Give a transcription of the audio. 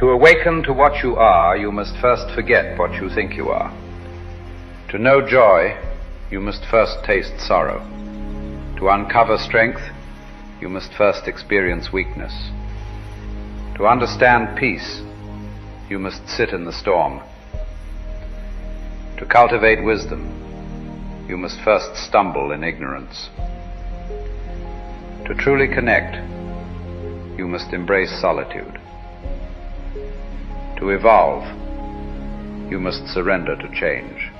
To awaken to what you are, you must first forget what you think you are. To know joy, you must first taste sorrow. To uncover strength, you must first experience weakness. To understand peace, you must sit in the storm. To cultivate wisdom, you must first stumble in ignorance. To truly connect, you must embrace solitude. To evolve, you must surrender to change.